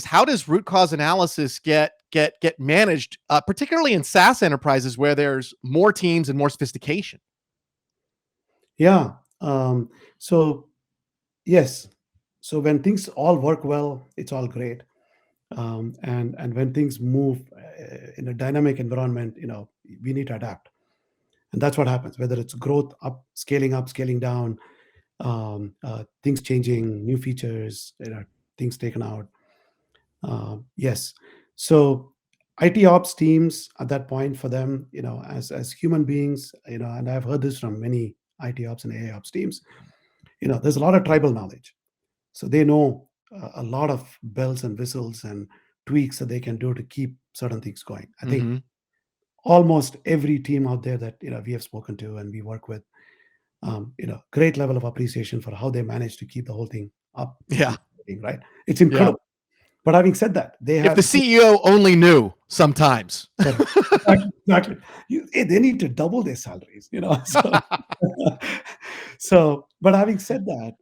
how does root cause analysis get managed, particularly in SaaS enterprises where there's more teams and more sophistication? Yeah. So yes. So when things all work well, it's all great. And when things move in a dynamic environment, we need to adapt, and that's what happens. Whether it's growth up, scaling down, things changing, new features, things taken out. Yes. So IT ops teams at that point for them, as human beings, and I've heard this from many IT ops and AI ops teams, there's a lot of tribal knowledge. So they know a lot of bells and whistles and tweaks that they can do to keep certain things going. I think Mm-hmm. almost every team out there that we have spoken to and we work with, great level of appreciation for how they manage to keep the whole thing up Yeah. and running, right? It's Yeah. incredible. But having said that, they If the have CEO only knew sometimes. correct. Exactly, exactly. They need to double their salaries, So, but having said that,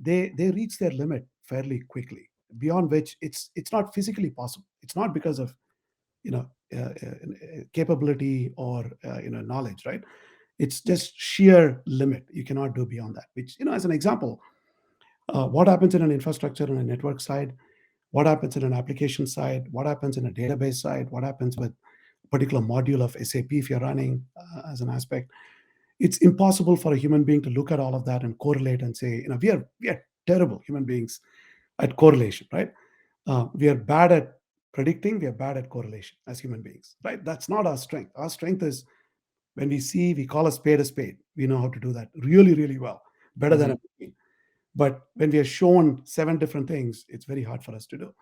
they reach their limit fairly quickly, beyond which it's not physically possible. It's not because of you know capability or knowledge, right? It's just sheer limit. You cannot do beyond that. Which, as an example, what happens in an infrastructure and a network side, what happens in an application side, what happens in a database side, what happens with a particular module of SAP if you're running as an aspect. It's impossible for a human being to look at all of that and correlate and say, we are terrible human beings at correlation, right? We are bad at predicting, we are bad at correlation as human beings, right? That's not our strength. Our strength is when we see, we call a spade a spade. We know how to do that really, really well, better than Mm-hmm. a machine. But when we are shown seven different things, it's very hard for us to do.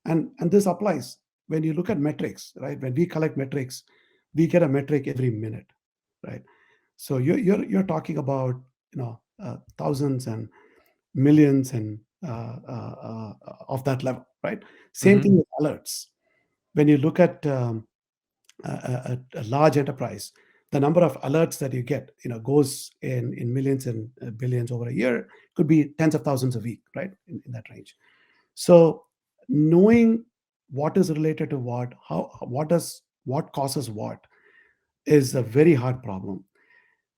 And this applies when you look at metrics, right? When we collect metrics, we get a metric every minute, right? So you're talking about thousands and millions and of that level, right? Same Mm-hmm. thing with alerts. When you look at a large enterprise, the number of alerts that you get, goes in millions and billions over a year. Could be tens of thousands a week, right? In that range. So knowing what is related to what, what causes what, is a very hard problem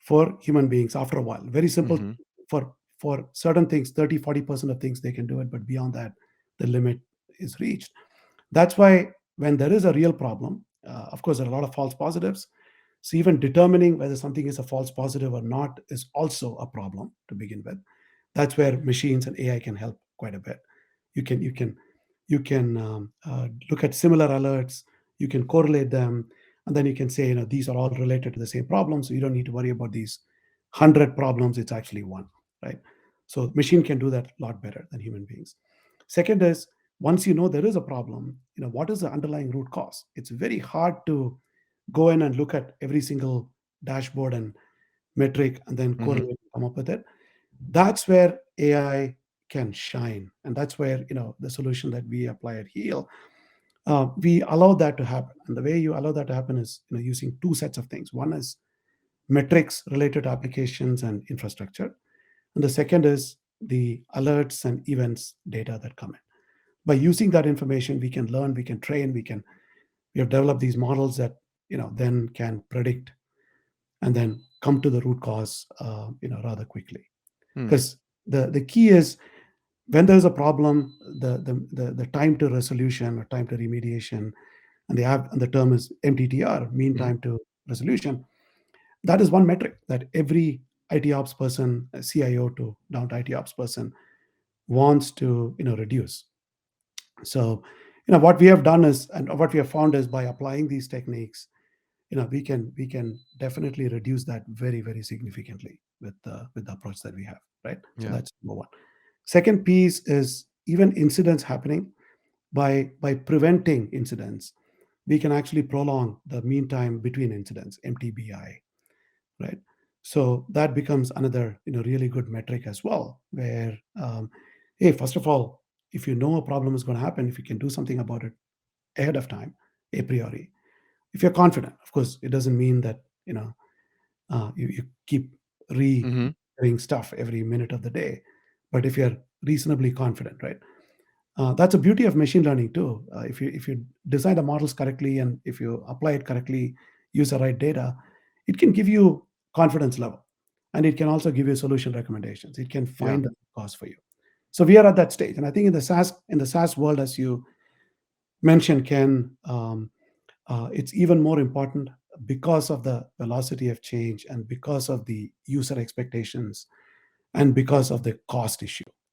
for human beings after a while. Very simple. Mm-hmm. For certain things, 30-40% of things they can do it, but beyond that, the limit is reached. That's why when there is a real problem, of course, there are a lot of false positives. So even determining whether something is a false positive or not is also a problem to begin with. That's where machines and AI can help quite a bit. You can look at similar alerts, you can correlate them, and then you can say, these are all related to the same problem, so you don't need to worry about these 100 problems. It's actually one, right? So machine can do that a lot better than human beings. Second is, once you know there is a problem, what is the underlying root cause? It's very hard to go in and look at every single dashboard and metric and then Mm-hmm. correlate and come up with it. That's where AI can shine, and that's where the solution that we apply at Heal, we allow that to happen. And the way you allow that to happen is using two sets of things. One is metrics related to applications and infrastructure, and the second is the alerts and events data that come in. By using that information, we can learn, we can train, we have developed these models that then can predict and then come to the root cause rather quickly. Mm. Because the key is, when there's a problem, the time to resolution or time to remediation, and the term is MTTR, mean Mm-hmm. time to resolution. That is one metric that every IT ops person, CIO to down to IT ops person, wants to reduce. So what we have done is, and what we have found is, by applying these techniques, we can definitely reduce that very, very significantly with the approach that we have, right? So Yeah. that's number one. Second piece is, even incidents happening, by preventing incidents, we can actually prolong the mean time between incidents, MTBI, right? So that becomes another really good metric as well, where hey, first of all, if you know a problem is going to happen, if you can do something about it ahead of time, a priori, if you're confident. Of course, it doesn't mean that you keep Mm-hmm. re-doing stuff every minute of the day, but if you're reasonably confident, right? That's a beauty of machine learning too. If you design the models correctly and if you apply it correctly, use the right data, it can give you confidence level, and it can also give you solution recommendations. It can Yeah. find the cause for you. So we are at that stage, and I think in the SaaS world, as you mentioned, Ken, it's even more important because of the velocity of change and because of the user expectations and because of the cost issue.